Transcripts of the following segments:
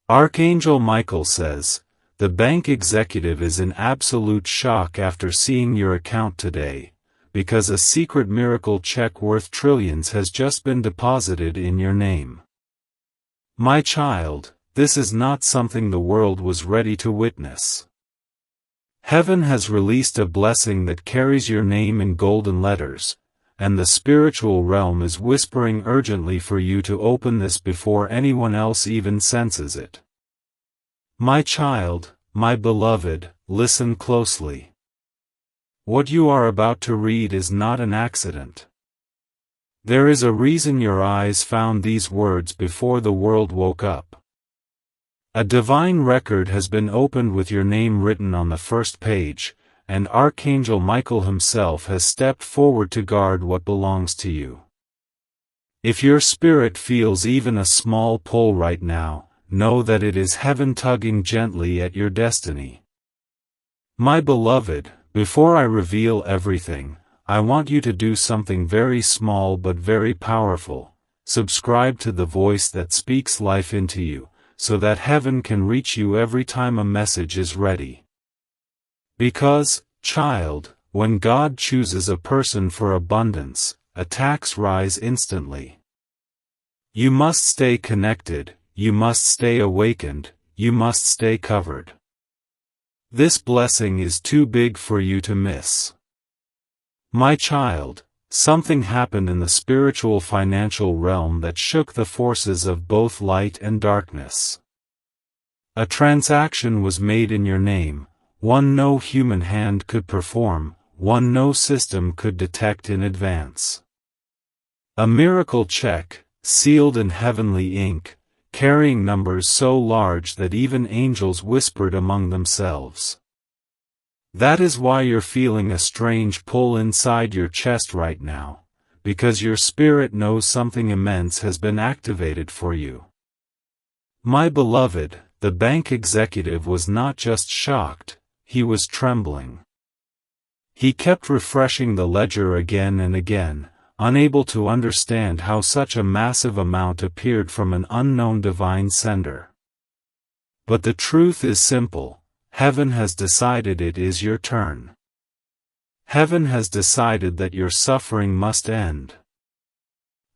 Archangel Michael says, the bank executive is in absolute shock after seeing your account today, because a secret miracle check worth trillions has just been deposited in your name. My child, this is not something the world was ready to witness. Heaven has released a blessing that carries your name in golden letters, and the spiritual realm is whispering urgently for you to open this before anyone else even senses it. My child, my beloved, listen closely. What you are about to read is not an accident. There is a reason your eyes found these words before the world woke up. A divine record has been opened with your name written on the first page, and Archangel Michael himself has stepped forward to guard what belongs to you. If your spirit feels even a small pull right now, know that it is heaven tugging gently at your destiny. My beloved, before I reveal everything, I want you to do something very small but very powerful. Subscribe to the voice that speaks life into you, so that heaven can reach you every time a message is ready. Because, child, when God chooses a person for abundance, attacks rise instantly. You must stay connected, you must stay awakened, you must stay covered. This blessing is too big for you to miss. My child, something happened in the spiritual financial realm that shook the forces of both light and darkness. A transaction was made in your name, one no human hand could perform, one no system could detect in advance. A miracle check, sealed in heavenly ink, carrying numbers so large that even angels whispered among themselves. That is why you're feeling a strange pull inside your chest right now, because your spirit knows something immense has been activated for you. My beloved, the bank executive was not just shocked, he was trembling. He kept refreshing the ledger again and again, unable to understand how such a massive amount appeared from an unknown divine sender. But the truth is simple. Heaven has decided it is your turn. Heaven has decided that your suffering must end.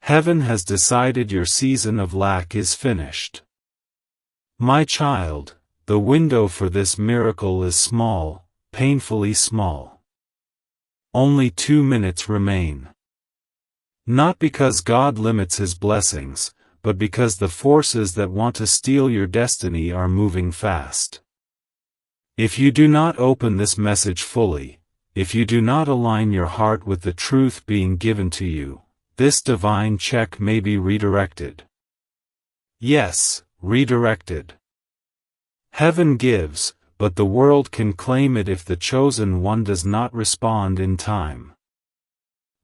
Heaven has decided your season of lack is finished. My child, the window for this miracle is small, painfully small. Only 2 minutes remain. Not because God limits His blessings, but because the forces that want to steal your destiny are moving fast. If you do not open this message fully, if you do not align your heart with the truth being given to you, this divine check may be redirected. Yes, redirected. Heaven gives, but the world can claim it if the chosen one does not respond in time.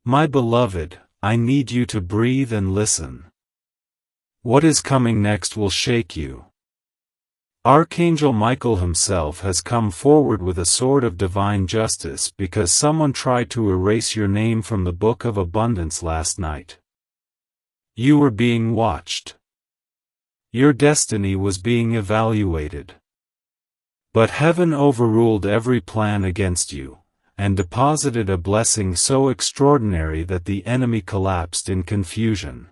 My beloved, I need you to breathe and listen. What is coming next will shake you. Archangel Michael himself has come forward with a sword of divine justice because someone tried to erase your name from the book of abundance last night. You were being watched. Your destiny was being evaluated. But heaven overruled every plan against you, and deposited a blessing so extraordinary that the enemy collapsed in confusion.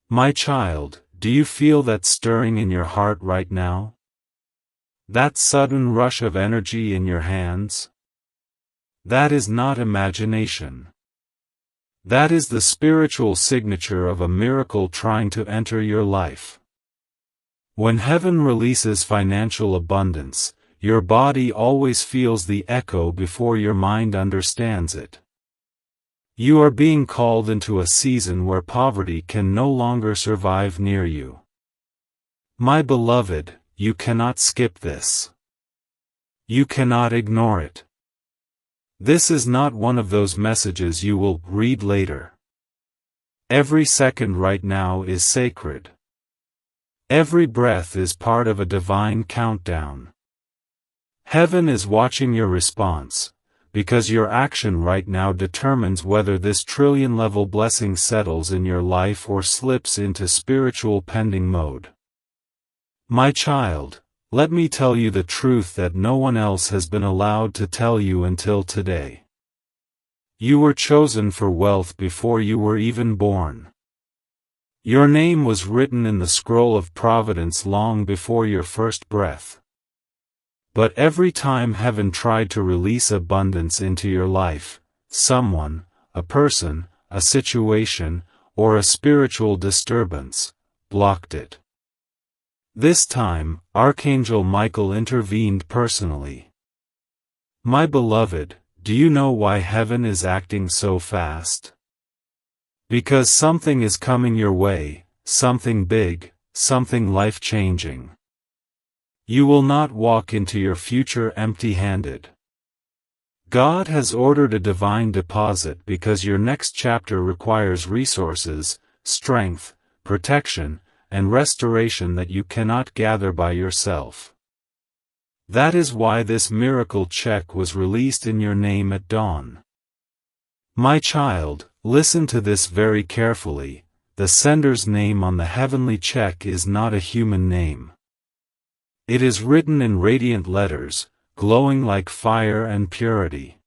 My child, do you feel that stirring in your heart right now? That sudden rush of energy in your hands? That is not imagination. That is the spiritual signature of a miracle trying to enter your life. When heaven releases financial abundance, your body always feels the echo before your mind understands it. You are being called into a season where poverty can no longer survive near you. My beloved, you cannot skip this. You cannot ignore it. This is not one of those messages you will read later. Every second right now is sacred. Every breath is part of a divine countdown. Heaven is watching your response, because your action right now determines whether this trillion-level blessing settles in your life or slips into spiritual pending mode. My child, let me tell you the truth that no one else has been allowed to tell you until today. You were chosen for wealth before you were even born. Your name was written in the scroll of providence long before your first breath. But every time heaven tried to release abundance into your life, someone, a person, a situation, or a spiritual disturbance, blocked it. This time, Archangel Michael intervened personally. My beloved, do you know why heaven is acting so fast? Because something is coming your way, something big, something life-changing. You will not walk into your future empty-handed. God has ordered a divine deposit because your next chapter requires resources, strength, protection, and restoration that you cannot gather by yourself. That is why this miracle check was released in your name at dawn. My child, listen to this very carefully. The sender's name on the heavenly check is not a human name. It is written in radiant letters, glowing like fire and purity.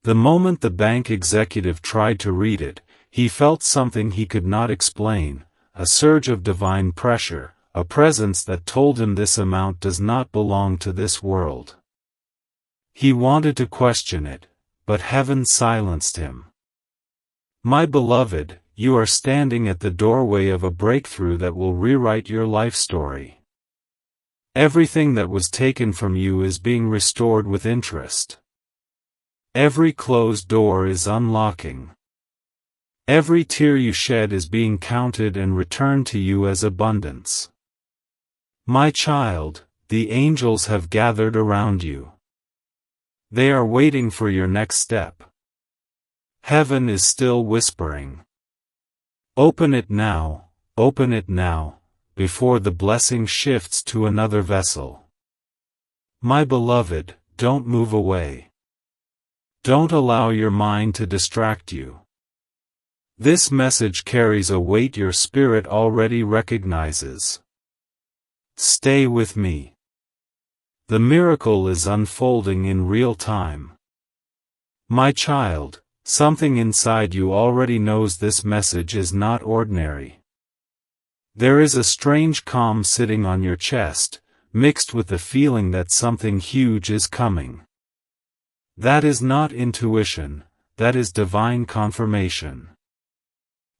The moment the bank executive tried to read it, he felt something he could not explain, a surge of divine pressure, a presence that told him this amount does not belong to this world. He wanted to question it, but heaven silenced him. My beloved, you are standing at the doorway of a breakthrough that will rewrite your life story. Everything that was taken from you is being restored with interest. Every closed door is unlocking. Every tear you shed is being counted and returned to you as abundance. My child, the angels have gathered around you. They are waiting for your next step. Heaven is still whispering. Open it now, before the blessing shifts to another vessel. My beloved, don't move away. Don't allow your mind to distract you. This message carries a weight your spirit already recognizes. Stay with me. The miracle is unfolding in real time. My child, something inside you already knows this message is not ordinary. There is a strange calm sitting on your chest, mixed with the feeling that something huge is coming. That is not intuition, that is divine confirmation.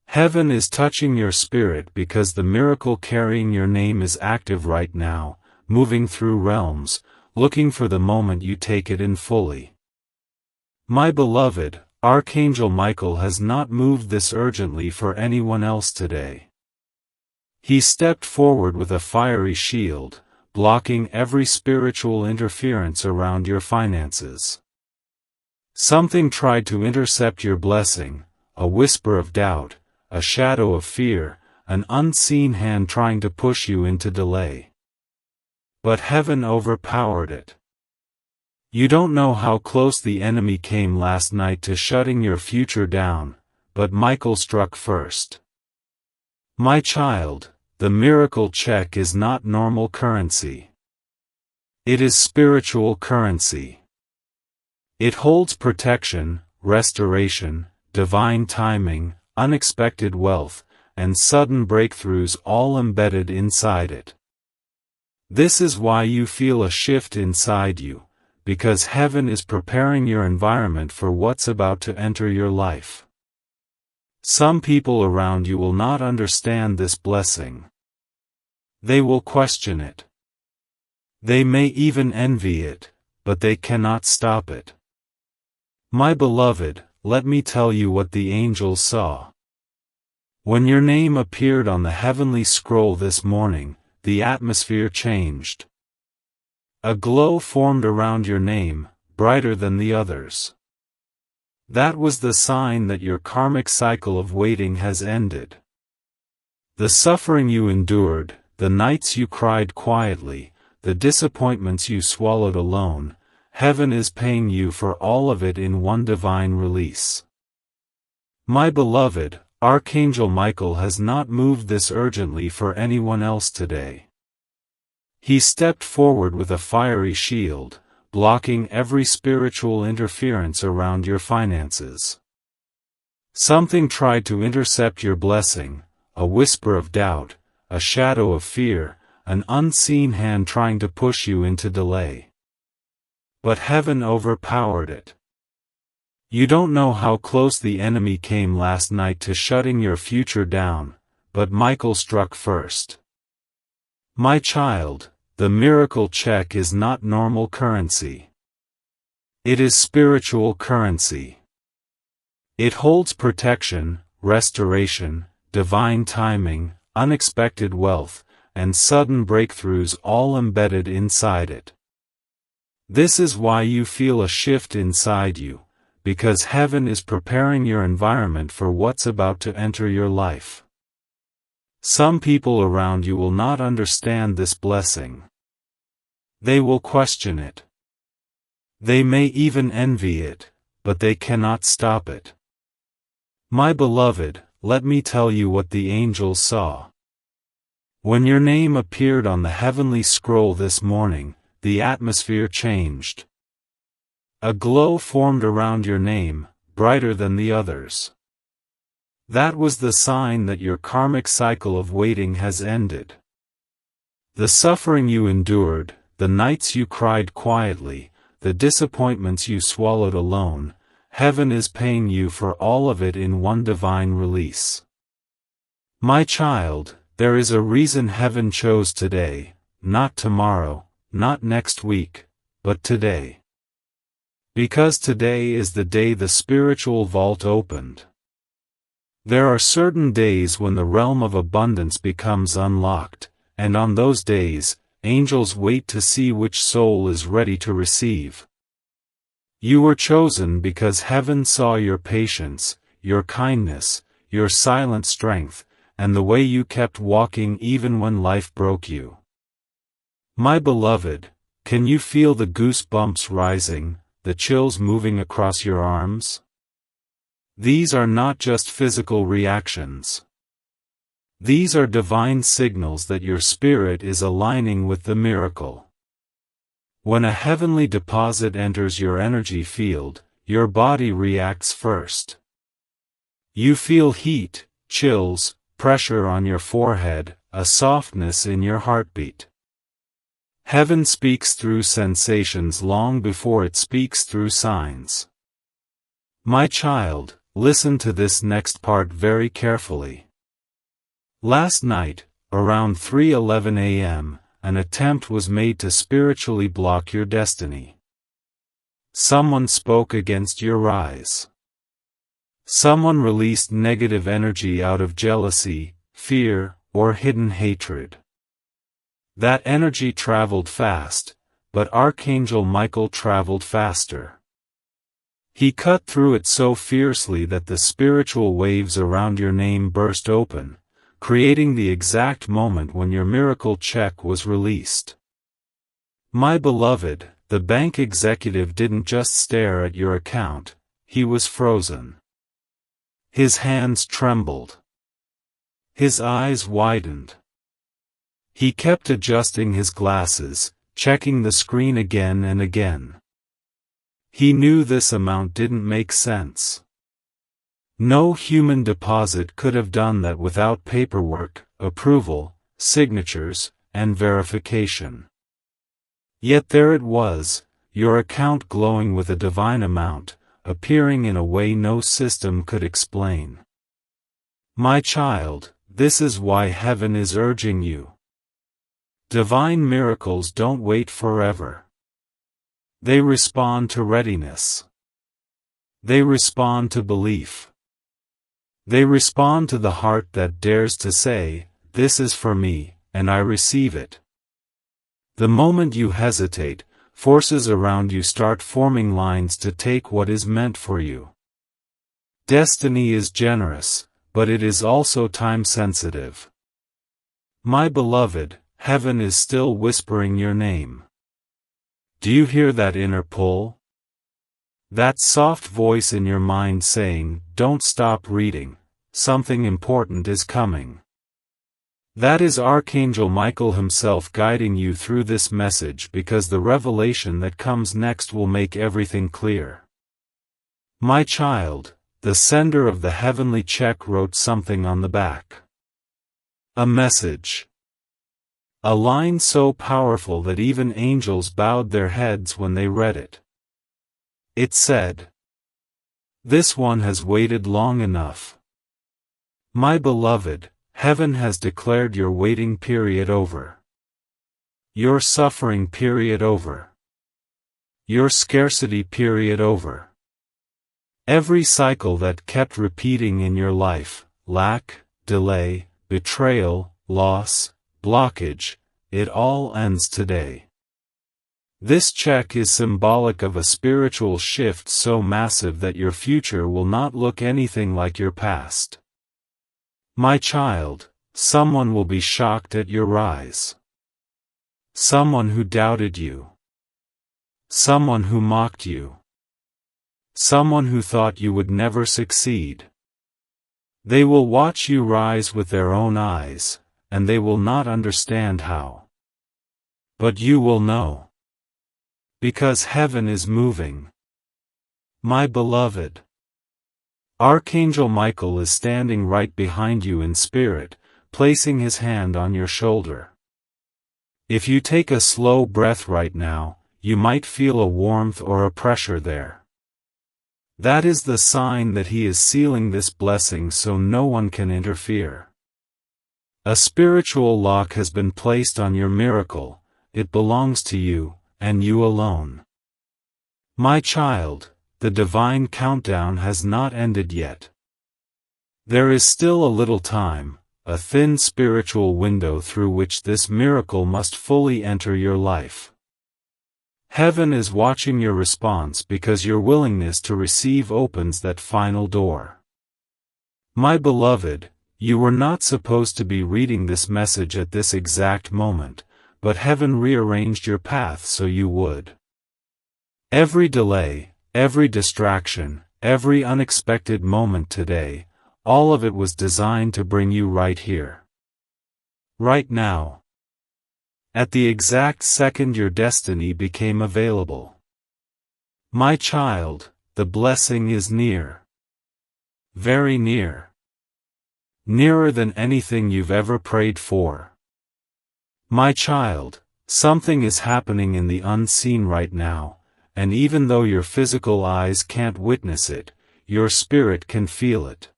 Heaven is touching your spirit because the miracle carrying your name is active right now, moving through realms, looking for the moment you take it in fully. My beloved, Archangel Michael has not moved this urgently for anyone else today. He stepped forward with a fiery shield, blocking every spiritual interference around your finances. Something tried to intercept your blessing, a whisper of doubt, a shadow of fear, an unseen hand trying to push you into delay. But heaven overpowered it. You don't know how close the enemy came last night to shutting your future down, but Michael struck first. My child, the miracle check is not normal currency. It is spiritual currency. It holds protection, restoration, divine timing, unexpected wealth, and sudden breakthroughs all embedded inside it. This is why you feel a shift inside you, because heaven is preparing your environment for what's about to enter your life. Some people around you will not understand this blessing. They will question it. They may even envy it, but they cannot stop it. My beloved, let me tell you what the angels saw. When your name appeared on the heavenly scroll this morning, the atmosphere changed. A glow formed around your name, brighter than the others. That was the sign that your karmic cycle of waiting has ended. The suffering you endured, the nights you cried quietly, the disappointments you swallowed alone, heaven is paying you for all of it in one divine release. My beloved, Archangel Michael has not moved this urgently for anyone else today. He stepped forward with a fiery shield, blocking every spiritual interference around your finances. Something tried to intercept your blessing, a whisper of doubt, a shadow of fear, an unseen hand trying to push you into delay. But heaven overpowered it. You don't know how close the enemy came last night to shutting your future down, but Michael struck first. My child, the miracle check is not normal currency. It is spiritual currency. It holds protection, restoration, divine timing, unexpected wealth, and sudden breakthroughs all embedded inside it. This is why you feel a shift inside you, because heaven is preparing your environment for what's about to enter your life. Some people around you will not understand this blessing. They will question it. They may even envy it, but they cannot stop it. My beloved, let me tell you what the angels saw. When your name appeared on the heavenly scroll this morning, the atmosphere changed. A glow formed around your name, brighter than the others. That was the sign that your karmic cycle of waiting has ended. The suffering you endured, the nights you cried quietly, the disappointments you swallowed alone, heaven is paying you for all of it in one divine release. My child, there is a reason heaven chose today, not tomorrow, not next week, but today. Because today is the day the spiritual vault opened. There are certain days when the realm of abundance becomes unlocked, and on those days, angels wait to see which soul is ready to receive. You were chosen because heaven saw your patience, your kindness, your silent strength, and the way you kept walking even when life broke you. My beloved, can you feel the goosebumps rising, the chills moving across your arms? These are not just physical reactions. These are divine signals that your spirit is aligning with the miracle. When a heavenly deposit enters your energy field, your body reacts first. You feel heat, chills, pressure on your forehead, a softness in your heartbeat. Heaven speaks through sensations long before it speaks through signs. My child, listen to this next part very carefully. Last night, around 3:11 a.m., an attempt was made to spiritually block your destiny. Someone spoke against your rise. Someone released negative energy out of jealousy, fear, or hidden hatred. That energy traveled fast, but Archangel Michael traveled faster. He cut through it so fiercely that the spiritual waves around your name burst open, creating the exact moment when your miracle check was released. My beloved, the bank executive didn't just stare at your account, he was frozen. His hands trembled. His eyes widened. He kept adjusting his glasses, checking the screen again and again. He knew this amount didn't make sense. No human deposit could have done that without paperwork, approval, signatures, and verification. Yet there it was, your account glowing with a divine amount, appearing in a way no system could explain. My child, this is why heaven is urging you. Divine miracles don't wait forever. They respond to readiness. They respond to belief. They respond to the heart that dares to say, "This is for me, and I receive it." The moment you hesitate, forces around you start forming lines to take what is meant for you. Destiny is generous, but it is also time-sensitive. My beloved, heaven is still whispering your name. Do you hear that inner pull? That soft voice in your mind saying, "Don't stop reading, something important is coming." That is Archangel Michael himself guiding you through this message, because the revelation that comes next will make everything clear. My child, the sender of the heavenly check wrote something on the back. A message. A line so powerful that even angels bowed their heads when they read it. It said, "This one has waited long enough. My beloved, heaven has declared your waiting period over. Your suffering period over. Your scarcity period over. Every cycle that kept repeating in your life, lack, delay, betrayal, loss, blockage, it all ends today. This check is symbolic of a spiritual shift so massive that your future will not look anything like your past. My child, someone will be shocked at your rise. Someone who doubted you. Someone who mocked you. Someone who thought you would never succeed. They will watch you rise with their own eyes, and they will not understand how. But you will know. Because heaven is moving. My beloved. Archangel Michael is standing right behind you in spirit, placing his hand on your shoulder. If you take a slow breath right now, you might feel a warmth or a pressure there. That is the sign that he is sealing this blessing so no one can interfere. A spiritual lock has been placed on your miracle. It belongs to you, and you alone. My child, the divine countdown has not ended yet. There is still a little time, a thin spiritual window through which this miracle must fully enter your life. Heaven is watching your response because your willingness to receive opens that final door. My beloved, you were not supposed to be reading this message at this exact moment, but heaven rearranged your path so you would. Every delay, every distraction, every unexpected moment today, all of it was designed to bring you right here. Right now. At the exact second your destiny became available. My child, the blessing is near. Very near. Nearer than anything you've ever prayed for. My child, something is happening in the unseen right now, and even though your physical eyes can't witness it, your spirit can feel it.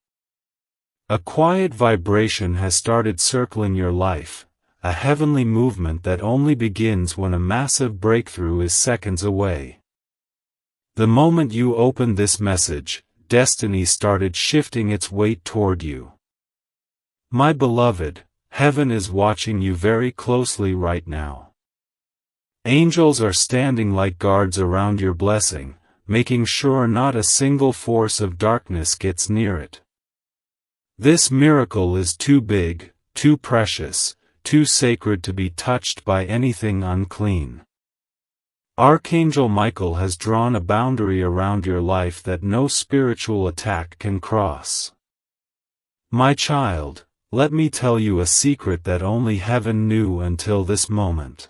A quiet vibration has started circling your life, a heavenly movement that only begins when a massive breakthrough is seconds away. The moment you opened this message, destiny started shifting its weight toward you. My beloved, heaven is watching you very closely right now. Angels are standing like guards around your blessing, making sure not a single force of darkness gets near it. This miracle is too big, too precious, too sacred to be touched by anything unclean. Archangel Michael has drawn a boundary around your life that no spiritual attack can cross. My child, let me tell you a secret that only heaven knew until this moment.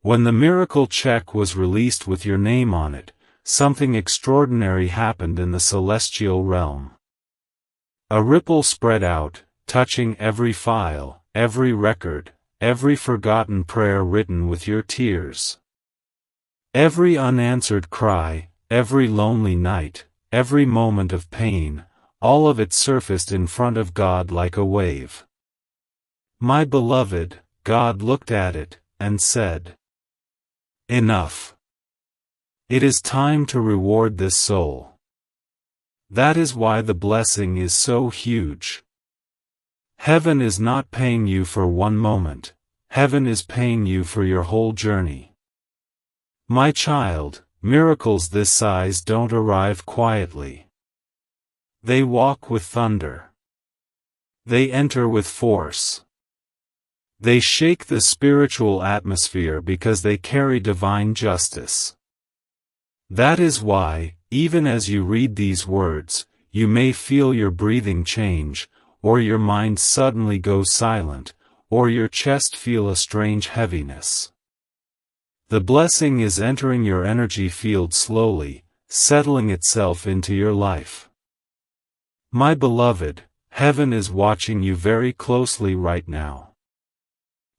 When the miracle check was released with your name on it, something extraordinary happened in the celestial realm. A ripple spread out, touching every file, every record, every forgotten prayer written with your tears. Every unanswered cry, every lonely night, every moment of pain, all of it surfaced in front of God like a wave. My beloved, God looked at it, and said, "Enough. It is time to reward this soul." That is why the blessing is so huge. Heaven is not paying you for one moment, heaven is paying you for your whole journey. My child, miracles this size don't arrive quietly. They walk with thunder. They enter with force. They shake the spiritual atmosphere because they carry divine justice. That is why, even as you read these words, you may feel your breathing change, or your mind suddenly goes silent, or your chest feel a strange heaviness. The blessing is entering your energy field slowly, settling itself into your life. My beloved, heaven is watching you very closely right now.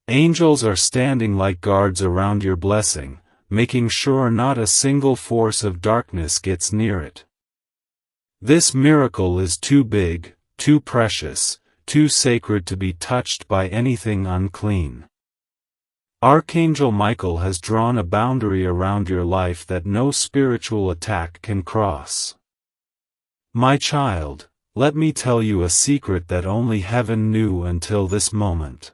Angels are standing like guards around your blessing, making sure not a single force of darkness gets near it. This miracle is too big, too precious, too sacred to be touched by anything unclean. Archangel Michael has drawn a boundary around your life that no spiritual attack can cross. My child, let me tell you a secret that only heaven knew until this moment.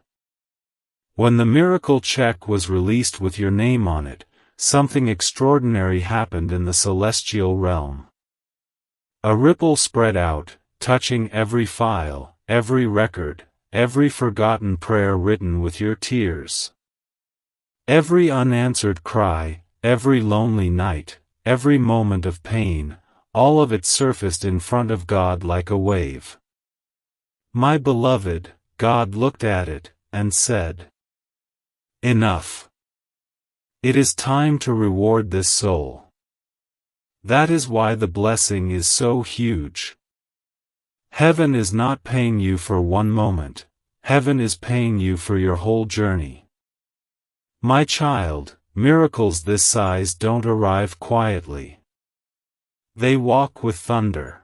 When the miracle check was released with your name on it, something extraordinary happened in the celestial realm. A ripple spread out, touching every file, every record, every forgotten prayer written with your tears. Every unanswered cry, every lonely night, every moment of pain, all of it surfaced in front of God like a wave. My beloved, God looked at it, and said, "Enough. It is time to reward this soul." That is why the blessing is so huge. Heaven is not paying you for one moment, heaven is paying you for your whole journey. My child, miracles this size don't arrive quietly. They walk with thunder.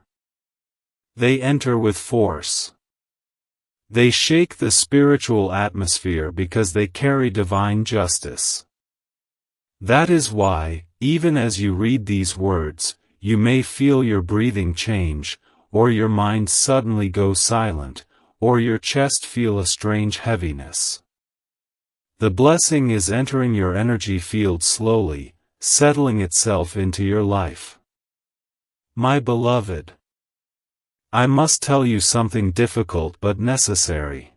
They enter with force. They shake the spiritual atmosphere because they carry divine justice. That is why, even as you read these words, you may feel your breathing change, or your mind suddenly go silent, or your chest feel a strange heaviness. The blessing is entering your energy field slowly, settling itself into your life. My beloved, I must tell you something difficult but necessary.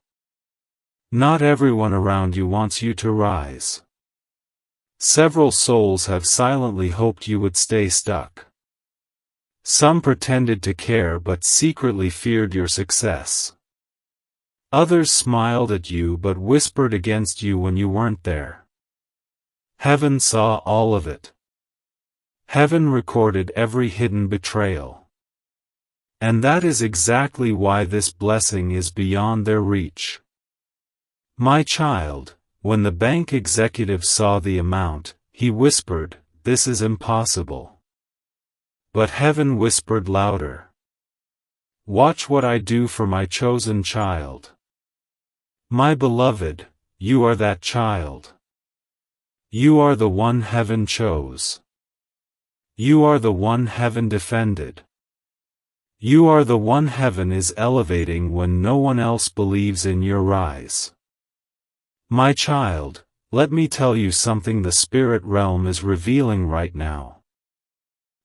Not everyone around you wants you to rise. Several souls have silently hoped you would stay stuck. Some pretended to care but secretly feared your success. Others smiled at you but whispered against you when you weren't there. Heaven saw all of it. Heaven recorded every hidden betrayal. And that is exactly why this blessing is beyond their reach. My child, when the bank executive saw the amount, he whispered, "This is impossible." But heaven whispered louder, "Watch what I do for my chosen child." My beloved, you are that child. You are the one heaven chose. You are the one heaven defended. You are the one heaven is elevating when no one else believes in your rise. My child, let me tell you something the spirit realm is revealing right now.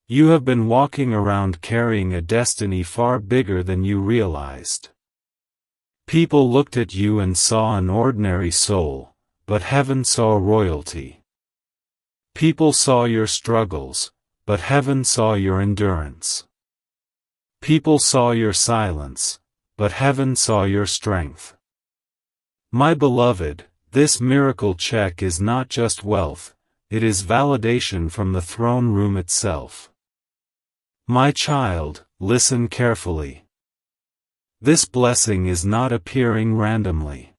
You have been walking around carrying a destiny far bigger than you realized. People looked at you and saw an ordinary soul, but heaven saw royalty. People saw your struggles, but heaven saw your endurance. People saw your silence, but heaven saw your strength. My beloved, this miracle check is not just wealth, it is validation from the throne room itself. My child, listen carefully. This blessing is not appearing randomly.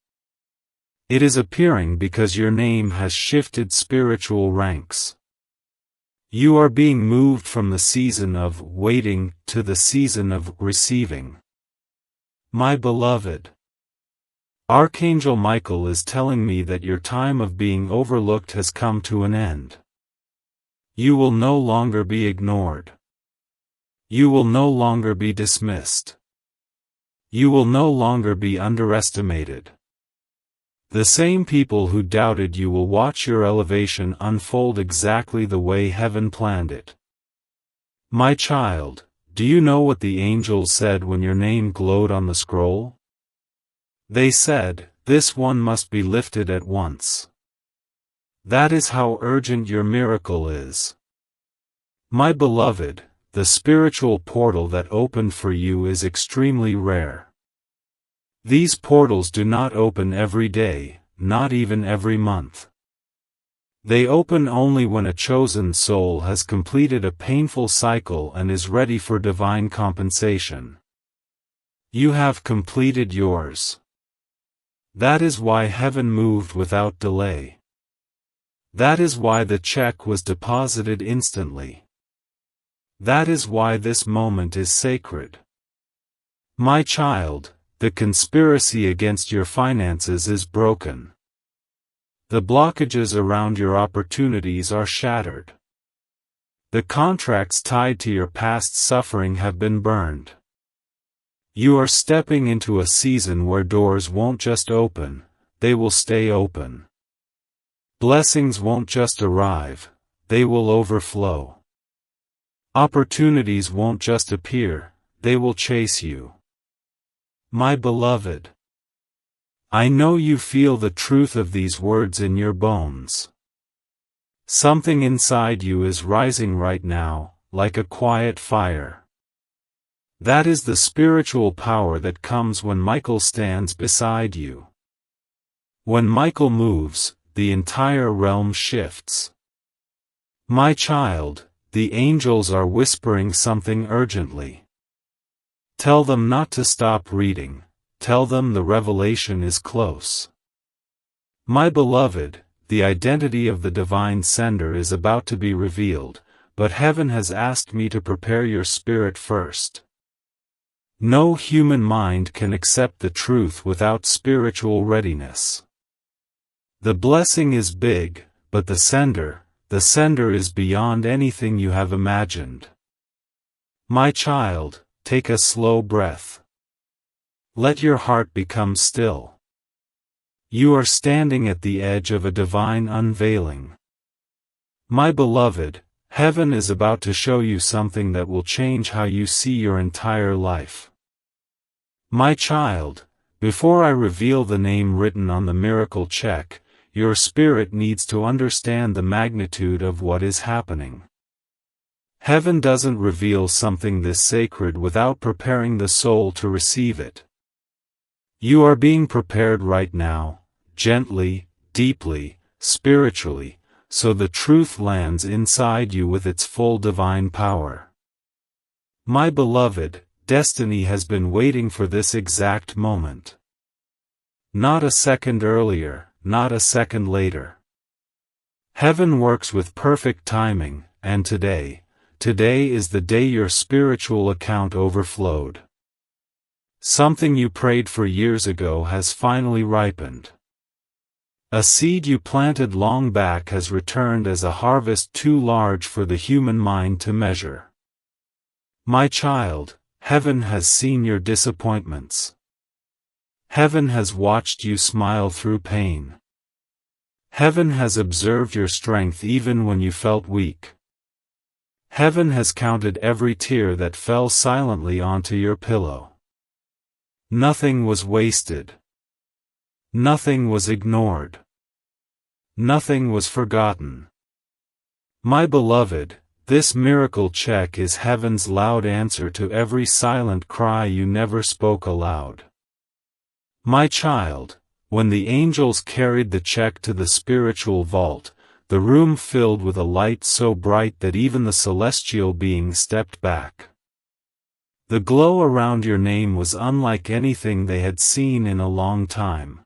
It is appearing because your name has shifted spiritual ranks. You are being moved from the season of waiting to the season of receiving. My beloved, Archangel Michael is telling me that your time of being overlooked has come to an end. You will no longer be ignored. You will no longer be dismissed. You will no longer be underestimated. The same people who doubted you will watch your elevation unfold exactly the way heaven planned it. My child, do you know what the angels said when your name glowed on the scroll? They said, "This one must be lifted at once." That is how urgent your miracle is. My beloved, the spiritual portal that opened for you is extremely rare. These portals do not open every day, not even every month. They open only when a chosen soul has completed a painful cycle and is ready for divine compensation. You have completed yours. That is why heaven moved without delay. That is why the check was deposited instantly. That is why this moment is sacred. My child, the conspiracy against your finances is broken. The blockages around your opportunities are shattered. The contracts tied to your past suffering have been burned. You are stepping into a season where doors won't just open, they will stay open. Blessings won't just arrive, they will overflow. Opportunities won't just appear, they will chase you. My beloved, I know you feel the truth of these words in your bones. Something inside you is rising right now, like a quiet fire. That is the spiritual power that comes when Michael stands beside you. When Michael moves, the entire realm shifts. My child, the angels are whispering something urgently. Tell them not to stop reading, tell them the revelation is close. My beloved, the identity of the divine sender is about to be revealed, but heaven has asked me to prepare your spirit first. No human mind can accept the truth without spiritual readiness. The blessing is big, but the sender is beyond anything you have imagined. My child, take a slow breath. Let your heart become still. You are standing at the edge of a divine unveiling. My beloved, heaven is about to show you something that will change how you see your entire life. My child, before I reveal the name written on the miracle check, your spirit needs to understand the magnitude of what is happening. Heaven doesn't reveal something this sacred without preparing the soul to receive it. You are being prepared right now, gently, deeply, spiritually, so the truth lands inside you with its full divine power. My beloved, destiny has been waiting for this exact moment. Not a second earlier, not a second later. Heaven works with perfect timing, and today is the day your spiritual account overflowed. Something you prayed for years ago has finally ripened. A seed you planted long back has returned as a harvest too large for the human mind to measure. My child, heaven has seen your disappointments. Heaven has watched you smile through pain. Heaven has observed your strength even when you felt weak. Heaven has counted every tear that fell silently onto your pillow. Nothing was wasted. Nothing was ignored. Nothing was forgotten. My beloved, this miracle check is heaven's loud answer to every silent cry you never spoke aloud. My child, when the angels carried the check to the spiritual vault, the room filled with a light so bright that even the celestial beings stepped back. The glow around your name was unlike anything they had seen in a long time.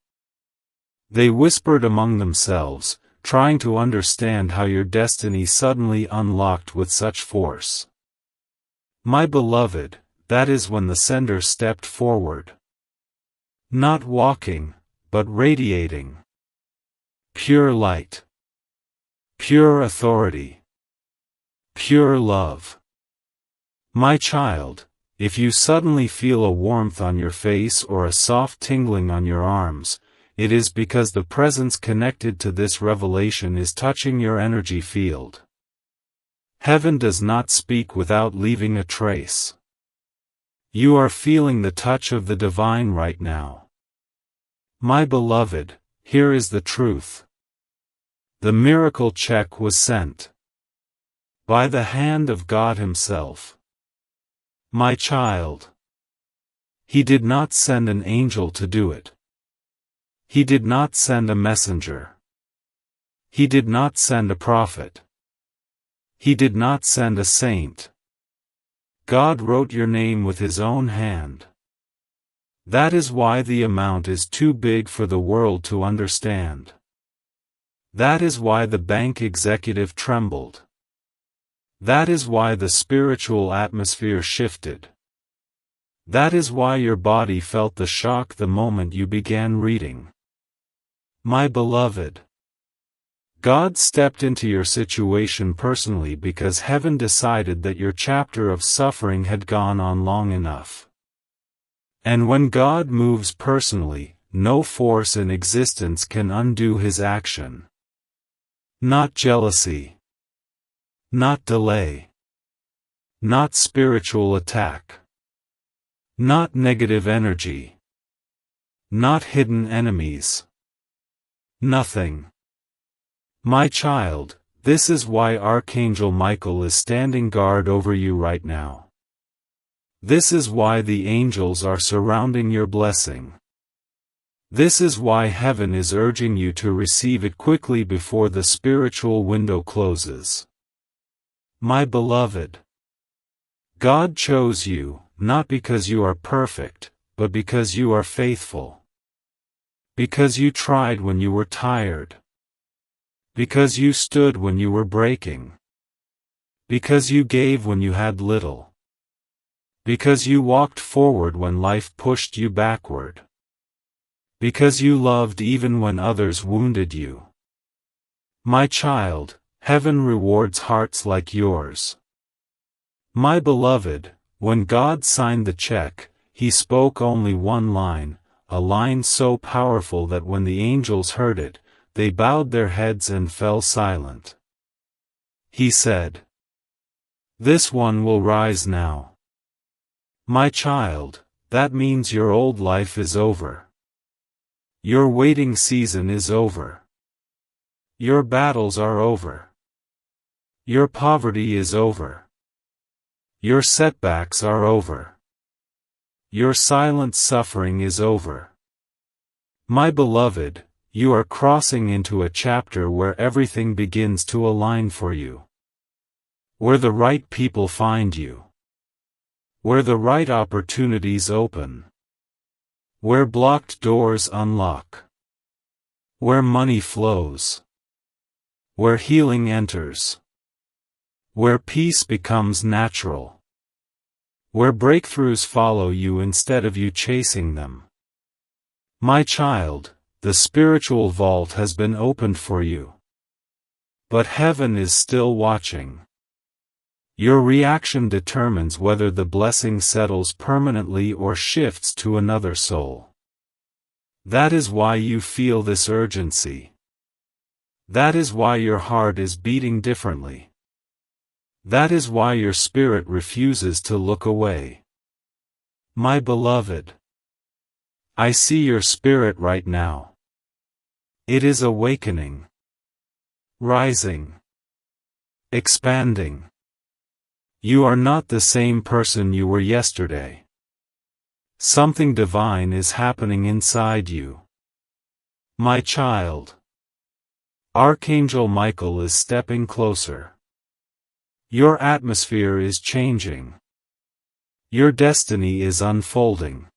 They whispered among themselves, trying to understand how your destiny suddenly unlocked with such force. My beloved, that is when the sender stepped forward. Not walking, but radiating. Pure light. Pure authority. Pure love. My child, if you suddenly feel a warmth on your face or a soft tingling on your arms, it is because the presence connected to this revelation is touching your energy field. Heaven does not speak without leaving a trace. You are feeling the touch of the divine right now. My beloved, here is the truth. The miracle check was sent by the hand of God Himself. My child, He did not send an angel to do it. He did not send a messenger. He did not send a prophet. He did not send a saint. God wrote your name with His own hand. That is why the amount is too big for the world to understand. That is why the bank executive trembled. That is why the spiritual atmosphere shifted. That is why your body felt the shock the moment you began reading. My beloved, God stepped into your situation personally because heaven decided that your chapter of suffering had gone on long enough. And when God moves personally, no force in existence can undo His action. Not jealousy. Not delay. Not spiritual attack. Not negative energy. Not hidden enemies. Nothing. My child, this is why Archangel Michael is standing guard over you right now. This is why the angels are surrounding your blessing. This is why heaven is urging you to receive it quickly before the spiritual window closes. My beloved, God chose you, not because you are perfect, but because you are faithful. Because you tried when you were tired. Because you stood when you were breaking. Because you gave when you had little. Because you walked forward when life pushed you backward. Because you loved even when others wounded you. My child, heaven rewards hearts like yours. My beloved, when God signed the check, He spoke only one line, a line so powerful that when the angels heard it, they bowed their heads and fell silent. He said, "This one will rise now." My child, that means your old life is over. Your waiting season is over. Your battles are over. Your poverty is over. Your setbacks are over. Your silent suffering is over. My beloved, you are crossing into a chapter where everything begins to align for you. Where the right people find you. Where the right opportunities open. Where blocked doors unlock. Where money flows. Where healing enters. Where peace becomes natural. Where breakthroughs follow you instead of you chasing them. My child, the spiritual vault has been opened for you. But heaven is still watching. Your reaction determines whether the blessing settles permanently or shifts to another soul. That is why you feel this urgency. That is why your heart is beating differently. That is why your spirit refuses to look away. My beloved, I see your spirit right now. It is awakening, rising, expanding. You are not the same person you were yesterday. Something divine is happening inside you. My child, Archangel Michael is stepping closer. Your atmosphere is changing. Your destiny is unfolding.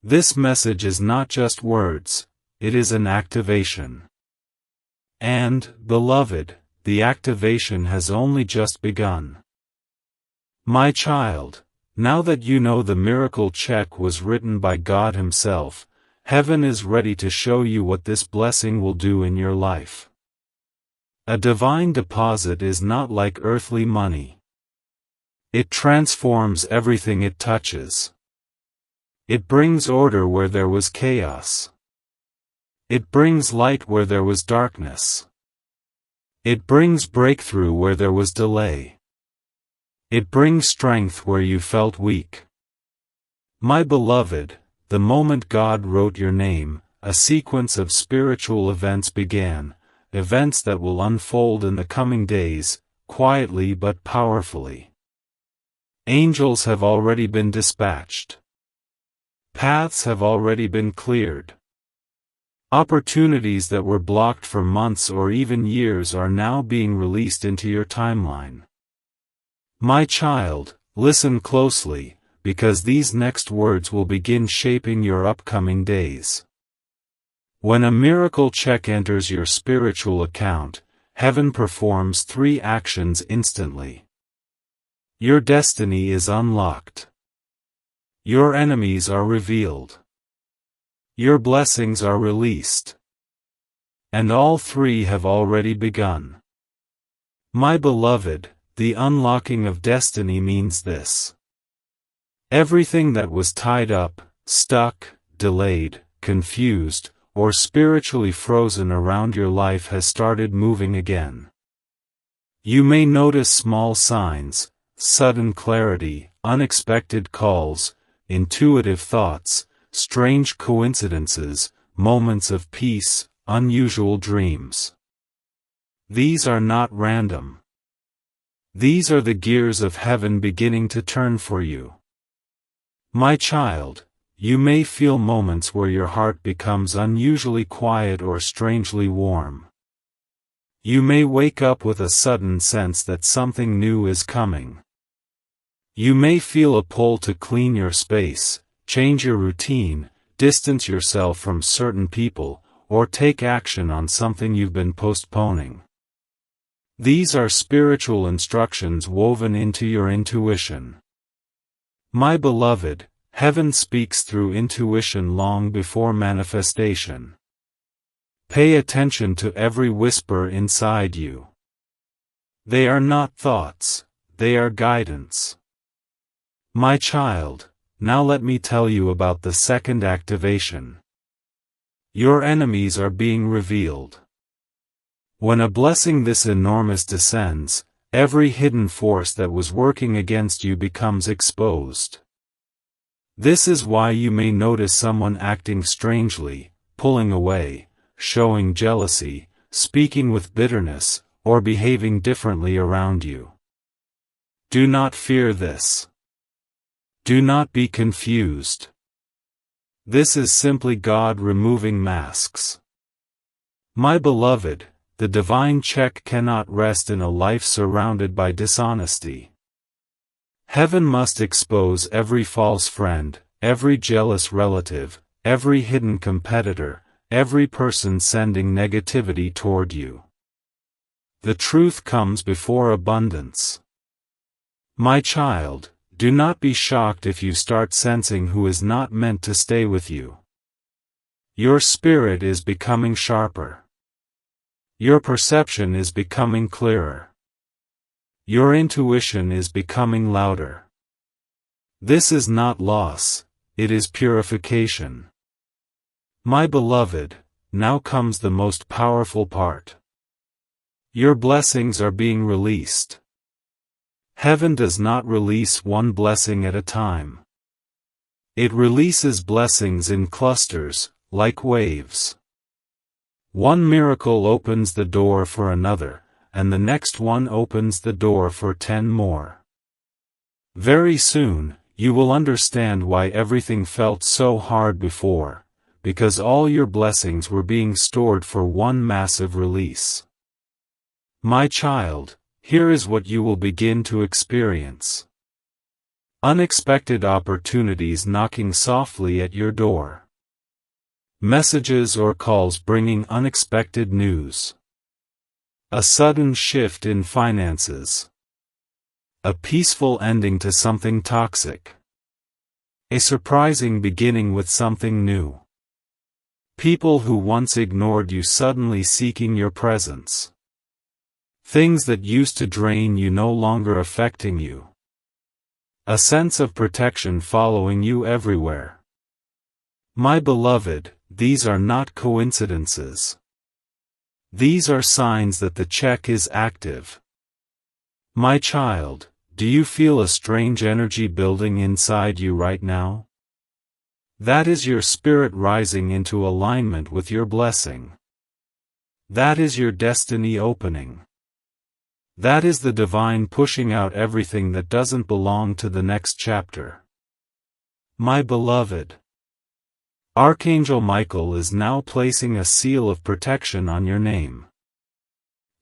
This message is not just words, it is an activation. And, beloved, the activation has only just begun. My child, now that you know the miracle check was written by God Himself, heaven is ready to show you what this blessing will do in your life. A divine deposit is not like earthly money. It transforms everything it touches. It brings order where there was chaos. It brings light where there was darkness. It brings breakthrough where there was delay. It brings strength where you felt weak. My beloved, the moment God wrote your name, a sequence of spiritual events began, events that will unfold in the coming days, quietly but powerfully. Angels have already been dispatched. Paths have already been cleared. Opportunities that were blocked for months or even years are now being released into your timeline. My child, listen closely, because these next words will begin shaping your upcoming days. When a miracle check enters your spiritual account, heaven performs 3 actions instantly. Your destiny is unlocked. Your enemies are revealed. Your blessings are released. And all 3 have already begun. My beloved, the unlocking of destiny means this. Everything that was tied up, stuck, delayed, confused, or spiritually frozen around your life has started moving again. You may notice small signs, sudden clarity, unexpected calls, intuitive thoughts, strange coincidences, moments of peace, unusual dreams. These are not random. These are the gears of heaven beginning to turn for you. My child, you may feel moments where your heart becomes unusually quiet or strangely warm. You may wake up with a sudden sense that something new is coming. You may feel a pull to clean your space, change your routine, distance yourself from certain people, or take action on something you've been postponing. These are spiritual instructions woven into your intuition. My beloved, heaven speaks through intuition long before manifestation. Pay attention to every whisper inside you. They are not thoughts, they are guidance. My child, now let me tell you about the second activation. Your enemies are being revealed. When a blessing this enormous descends, every hidden force that was working against you becomes exposed. This is why you may notice someone acting strangely, pulling away, showing jealousy, speaking with bitterness, or behaving differently around you. Do not fear this. Do not be confused. This is simply God removing masks. My beloved, the divine check cannot rest in a life surrounded by dishonesty. Heaven must expose every false friend, every jealous relative, every hidden competitor, every person sending negativity toward you. The truth comes before abundance. My child, do not be shocked if you start sensing who is not meant to stay with you. Your spirit is becoming sharper. Your perception is becoming clearer. Your intuition is becoming louder. This is not loss, it is purification. My beloved, now comes the most powerful part. Your blessings are being released. Heaven does not release one blessing at a time. It releases blessings in clusters, like waves. One miracle opens the door for another, and the next one opens the door for 10 more. Very soon, you will understand why everything felt so hard before, because all your blessings were being stored for one massive release. My child, here is what you will begin to experience. Unexpected opportunities knocking softly at your door. Messages or calls bringing unexpected news. A sudden shift in finances. A peaceful ending to something toxic. A surprising beginning with something new. People who once ignored you suddenly seeking your presence. Things that used to drain you no longer affecting you. A sense of protection following you everywhere. My beloved, these are not coincidences. These are signs that the check is active. My child, do you feel a strange energy building inside you right now? That is your spirit rising into alignment with your blessing. That is your destiny opening. That is the divine pushing out everything that doesn't belong to the next chapter. My beloved, Archangel Michael is now placing a seal of protection on your name.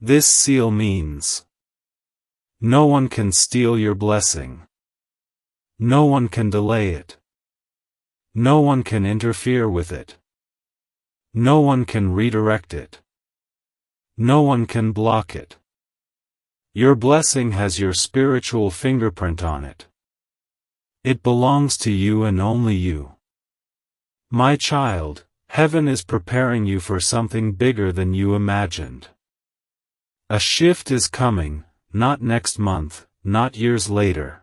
This seal means no one can steal your blessing. No one can delay it. No one can interfere with it. No one can redirect it. No one can block it. Your blessing has your spiritual fingerprint on it. It belongs to you and only you. My child, heaven is preparing you for something bigger than you imagined. A shift is coming, not next month, not years later.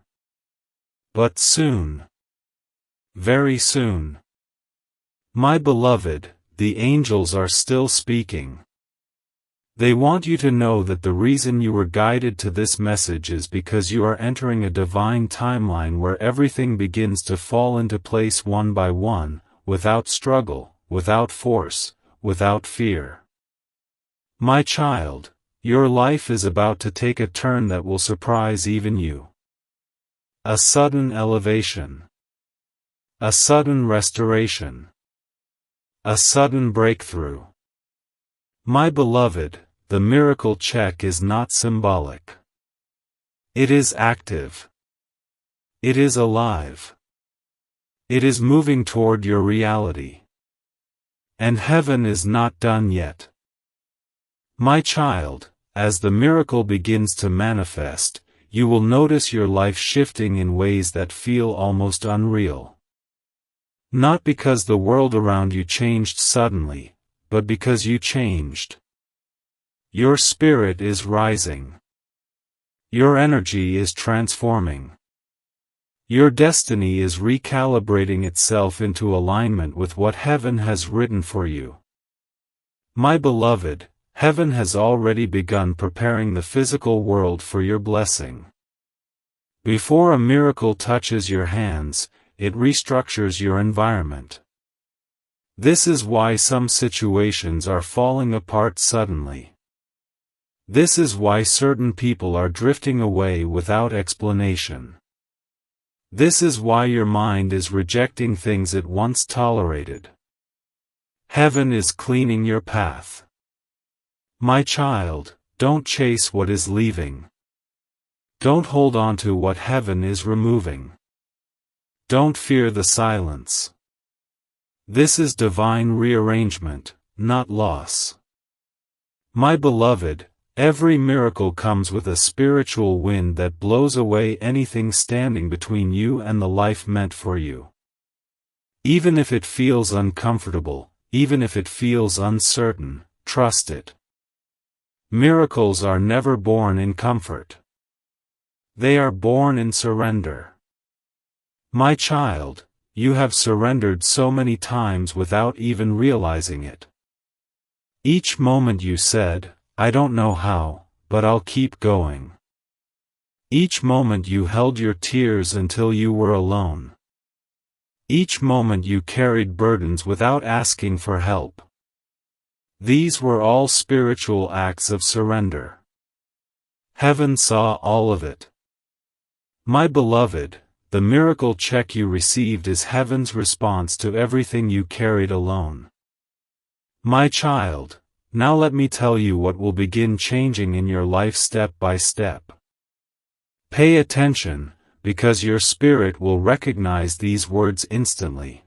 But soon. Very soon. My beloved, the angels are still speaking. They want you to know that the reason you were guided to this message is because you are entering a divine timeline where everything begins to fall into place one by one, without struggle, without force, without fear. My child, your life is about to take a turn that will surprise even you. A sudden elevation. A sudden restoration. A sudden breakthrough. My beloved, the miracle check is not symbolic. It is active. It is alive. It is moving toward your reality. And heaven is not done yet. My child, as the miracle begins to manifest, you will notice your life shifting in ways that feel almost unreal. Not because the world around you changed suddenly, but because you changed. Your spirit is rising. Your energy is transforming. Your destiny is recalibrating itself into alignment with what heaven has written for you. My beloved, heaven has already begun preparing the physical world for your blessing. Before a miracle touches your hands, it restructures your environment. This is why some situations are falling apart suddenly. This is why certain people are drifting away without explanation. This is why your mind is rejecting things it once tolerated. Heaven is cleaning your path. My child, don't chase what is leaving. Don't hold on to what heaven is removing. Don't fear the silence. This is divine rearrangement, not loss. My beloved, every miracle comes with a spiritual wind that blows away anything standing between you and the life meant for you. Even if it feels uncomfortable, even if it feels uncertain, trust it. Miracles are never born in comfort. They are born in surrender. My child, you have surrendered so many times without even realizing it. Each moment you said, I don't know how, but I'll keep going. Each moment you held your tears until you were alone. Each moment you carried burdens without asking for help. These were all spiritual acts of surrender. Heaven saw all of it. My beloved, the miracle check you received is heaven's response to everything you carried alone. My child, now let me tell you what will begin changing in your life step by step. Pay attention, because your spirit will recognize these words instantly.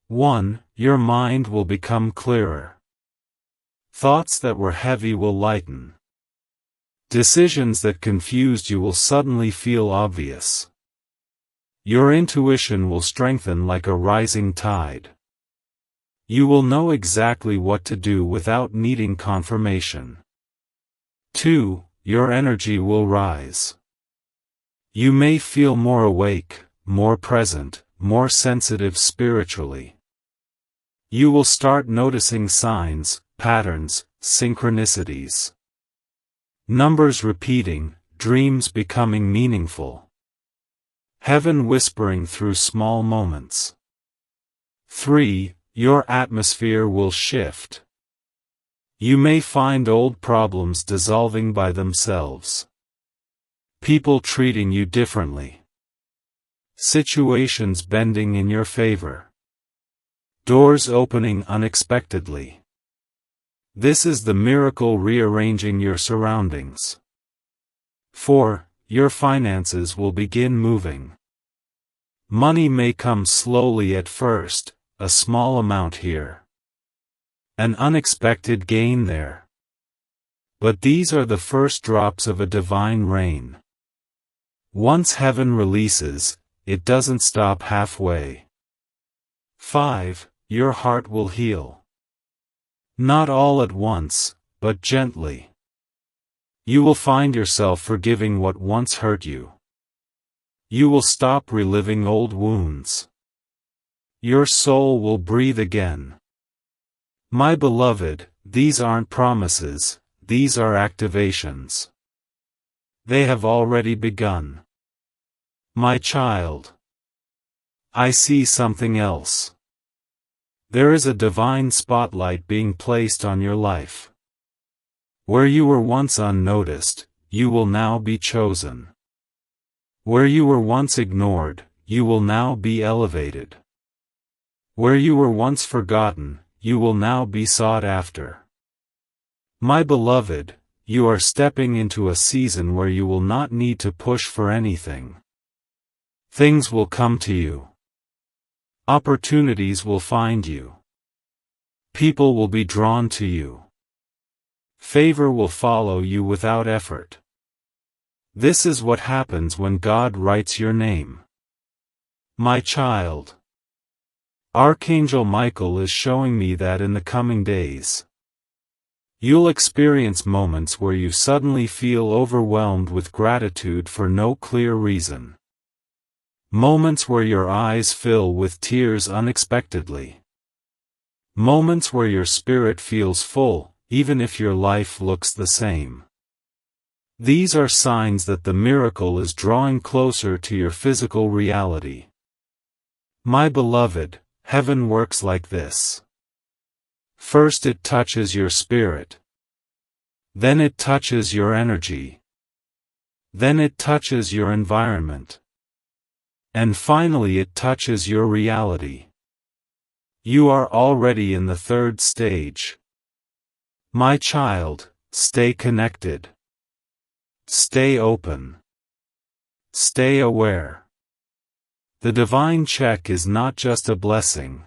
1. Your mind will become clearer. Thoughts that were heavy will lighten. Decisions that confused you will suddenly feel obvious. Your intuition will strengthen like a rising tide. You will know exactly what to do without needing confirmation. 2. Your energy will rise. You may feel more awake, more present, more sensitive spiritually. You will start noticing signs, patterns, synchronicities. Numbers repeating, dreams becoming meaningful. Heaven whispering through small moments. 3. Your atmosphere will shift. You may find old problems dissolving by themselves. People treating you differently. Situations bending in your favor. Doors opening unexpectedly. This is the miracle rearranging your surroundings. 4. Your finances will begin moving. Money may come slowly at first, a small amount here, an unexpected gain there. But these are the first drops of a divine rain. Once heaven releases, it doesn't stop halfway. 5. Your heart will heal. Not all at once, but gently. You will find yourself forgiving what once hurt you. You will stop reliving old wounds. Your soul will breathe again. My beloved, these aren't promises, these are activations. They have already begun. My child. I see something else. There is a divine spotlight being placed on your life. Where you were once unnoticed, you will now be chosen. Where you were once ignored, you will now be elevated. Where you were once forgotten, you will now be sought after. My beloved, you are stepping into a season where you will not need to push for anything. Things will come to you. Opportunities will find you. People will be drawn to you. Favor will follow you without effort. This is what happens when God writes your name. My child. Archangel Michael is showing me that in the coming days, you'll experience moments where you suddenly feel overwhelmed with gratitude for no clear reason. Moments where your eyes fill with tears unexpectedly. Moments where your spirit feels full, even if your life looks the same. These are signs that the miracle is drawing closer to your physical reality. My beloved, heaven works like this. First it touches your spirit. Then it touches your energy. Then it touches your environment. And finally it touches your reality. You are already in the third stage. My child, stay connected. Stay open. Stay aware. The divine check is not just a blessing.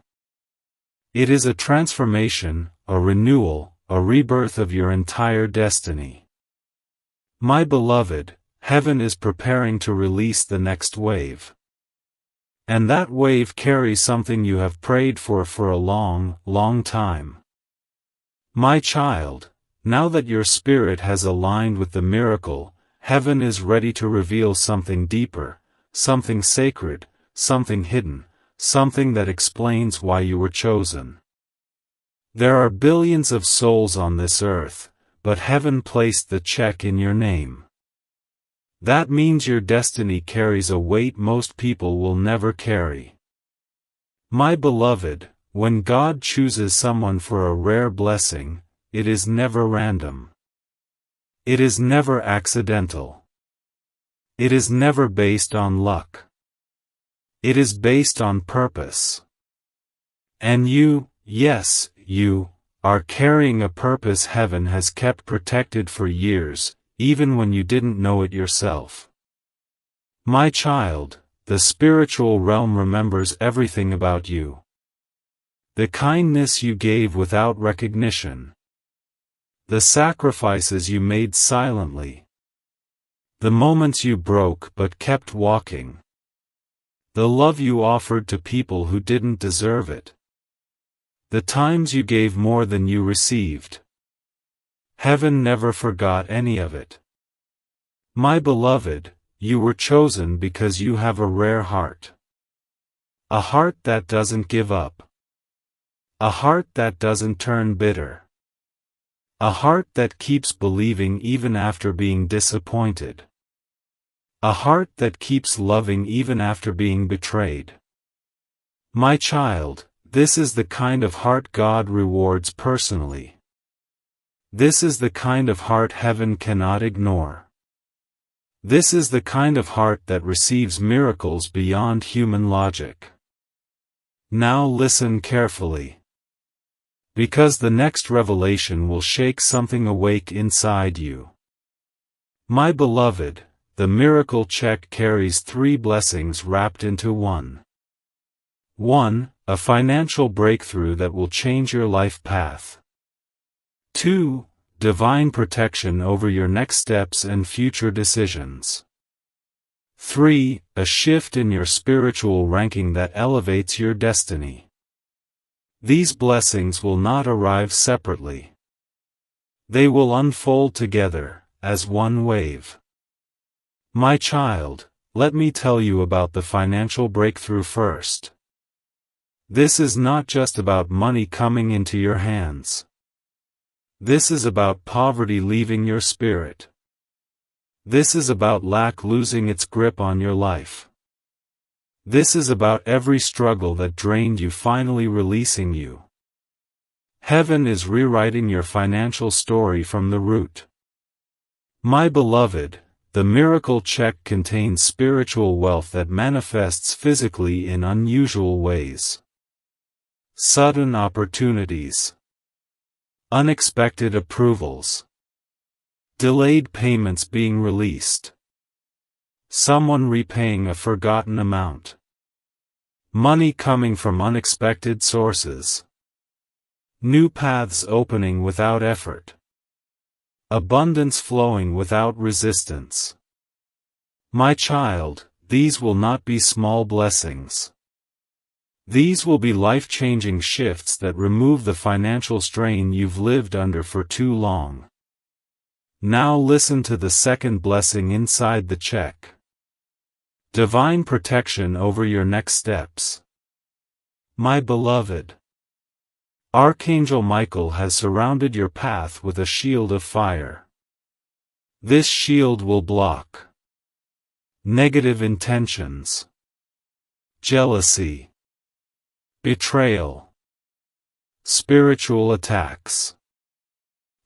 It is a transformation, a renewal, a rebirth of your entire destiny. My beloved, heaven is preparing to release the next wave. And that wave carries something you have prayed for a long, long time. My child, now that your spirit has aligned with the miracle, heaven is ready to reveal something deeper, something sacred, something hidden, something that explains why you were chosen. There are billions of souls on this earth, but heaven placed the check in your name. That means your destiny carries a weight most people will never carry. My beloved, when God chooses someone for a rare blessing, it is never random. It is never accidental. It is never based on luck. It is based on purpose. And you, yes, you, are carrying a purpose heaven has kept protected for years, even when you didn't know it yourself. My child, the spiritual realm remembers everything about you. The kindness you gave without recognition. The sacrifices you made silently. The moments you broke but kept walking. The love you offered to people who didn't deserve it. The times you gave more than you received. Heaven never forgot any of it. My beloved, you were chosen because you have a rare heart. A heart that doesn't give up. A heart that doesn't turn bitter. A heart that keeps believing even after being disappointed. A heart that keeps loving even after being betrayed. My child, this is the kind of heart God rewards personally. This is the kind of heart heaven cannot ignore. This is the kind of heart that receives miracles beyond human logic. Now listen carefully. Because the next revelation will shake something awake inside you. My beloved, the miracle check carries 3 blessings wrapped into one. 1. A financial breakthrough that will change your life path. 2. Divine protection over your next steps and future decisions. 3. A shift in your spiritual ranking that elevates your destiny. These blessings will not arrive separately. They will unfold together, as one wave. My child, let me tell you about the financial breakthrough first. This is not just about money coming into your hands. This is about poverty leaving your spirit. This is about lack losing its grip on your life. This is about every struggle that drained you finally releasing you. Heaven is rewriting your financial story from the root. My beloved, the miracle check contains spiritual wealth that manifests physically in unusual ways. Sudden opportunities. Unexpected approvals. Delayed payments being released. Someone repaying a forgotten amount. Money coming from unexpected sources. New paths opening without effort. Abundance flowing without resistance. My child, these will not be small blessings. These will be life-changing shifts that remove the financial strain you've lived under for too long. Now listen to the second blessing inside the check. Divine protection over your next steps. My beloved, Archangel Michael has surrounded your path with a shield of fire. This shield will block negative intentions, jealousy, betrayal, spiritual attacks,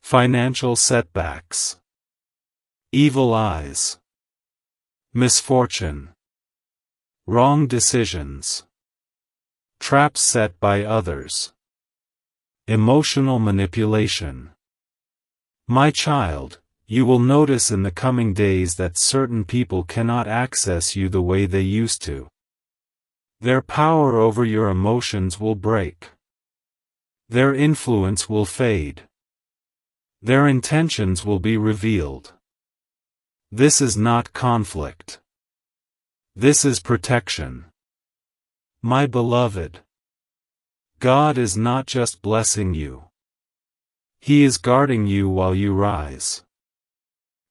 financial setbacks, evil eyes, misfortune, wrong decisions, traps set by others, emotional manipulation. My child, you will notice in the coming days that certain people cannot access you the way they used to. Their power over your emotions will break. Their influence will fade. Their intentions will be revealed. This is not conflict. This is protection. My beloved, God is not just blessing you. He is guarding you while you rise.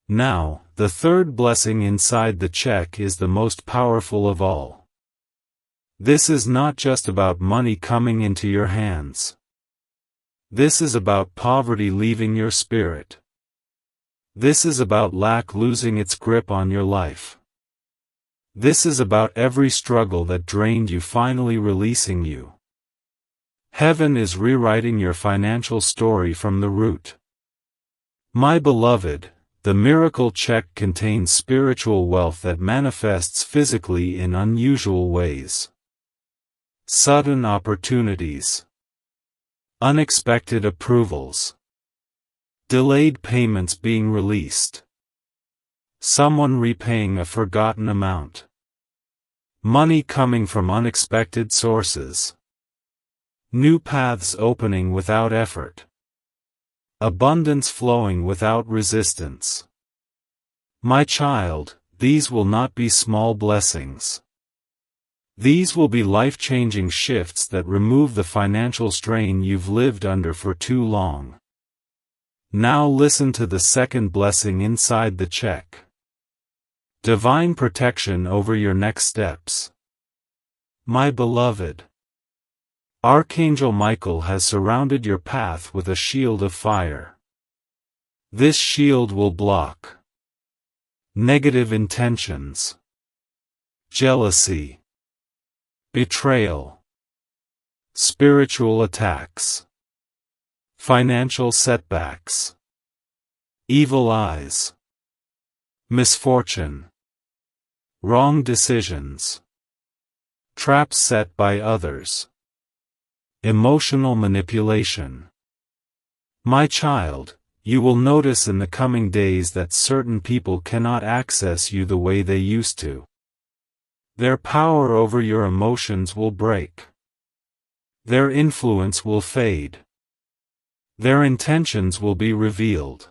Now, the third blessing inside the check is the most powerful of all. This is not just about money coming into your hands. This is about poverty leaving your spirit. This is about lack losing its grip on your life. This is about every struggle that drained you finally releasing you. Heaven is rewriting your financial story from the root. My beloved, the miracle check contains spiritual wealth that manifests physically in unusual ways. Sudden opportunities. Unexpected approvals. Delayed payments being released. Someone repaying a forgotten amount. Money coming from unexpected sources. New paths opening without effort. Abundance flowing without resistance. My child, these will not be small blessings. These will be life-changing shifts that remove the financial strain you've lived under for too long. Now listen to the second blessing inside the check. Divine protection over your next steps. My beloved, Archangel Michael has surrounded your path with a shield of fire. This shield will block negative intentions, jealousy, betrayal, spiritual attacks, financial setbacks, evil eyes, misfortune, wrong decisions, traps set by others, Emotional manipulation. My child, you will notice in the coming days that certain people cannot access you the way they used to. Their power over your emotions will break. Their influence will fade. Their intentions will be revealed.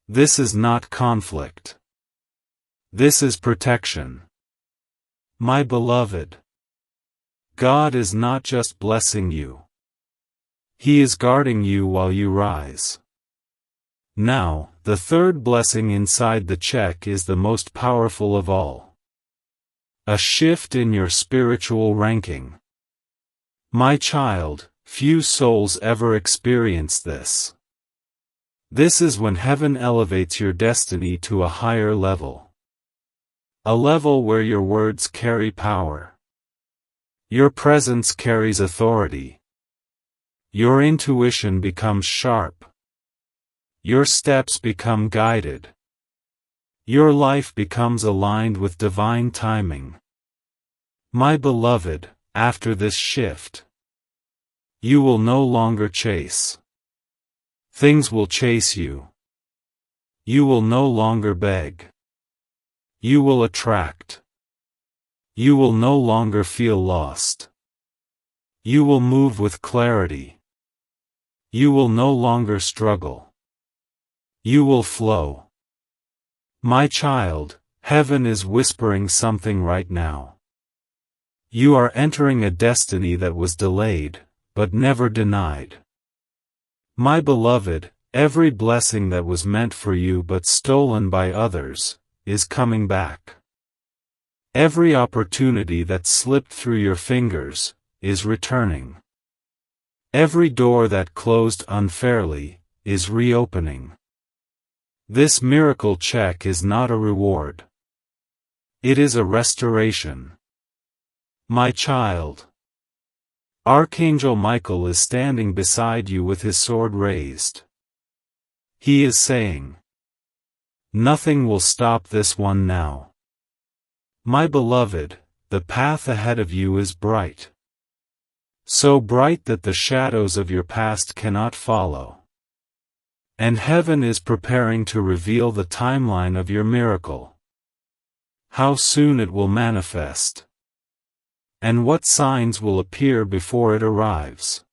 This is not conflict. This is protection. My beloved, God is not just blessing you. He is guarding you while you rise. Now, the third blessing inside the check is the most powerful of all. A shift in your spiritual ranking. My child, few souls ever experience this. This is when heaven elevates your destiny to a higher level. A level where your words carry power. Your presence carries authority. Your intuition becomes sharp. Your steps become guided. Your life becomes aligned with divine timing. My beloved, after this shift, you will no longer chase. Things will chase you. You will no longer beg. You will attract. You will no longer feel lost. You will move with clarity. You will no longer struggle. You will flow. My child, heaven is whispering something right now. You are entering a destiny that was delayed, but never denied. My beloved, every blessing that was meant for you but stolen by others, is coming back. Every opportunity that slipped through your fingers, is returning. Every door that closed unfairly, is reopening. This miracle check is not a reward. It is a restoration. My child, Archangel Michael is standing beside you with his sword raised. He is saying, nothing will stop this one now. My beloved, the path ahead of you is bright. So bright that the shadows of your past cannot follow. And heaven is preparing to reveal the timeline of your miracle. How soon it will manifest. And what signs will appear before it arrives.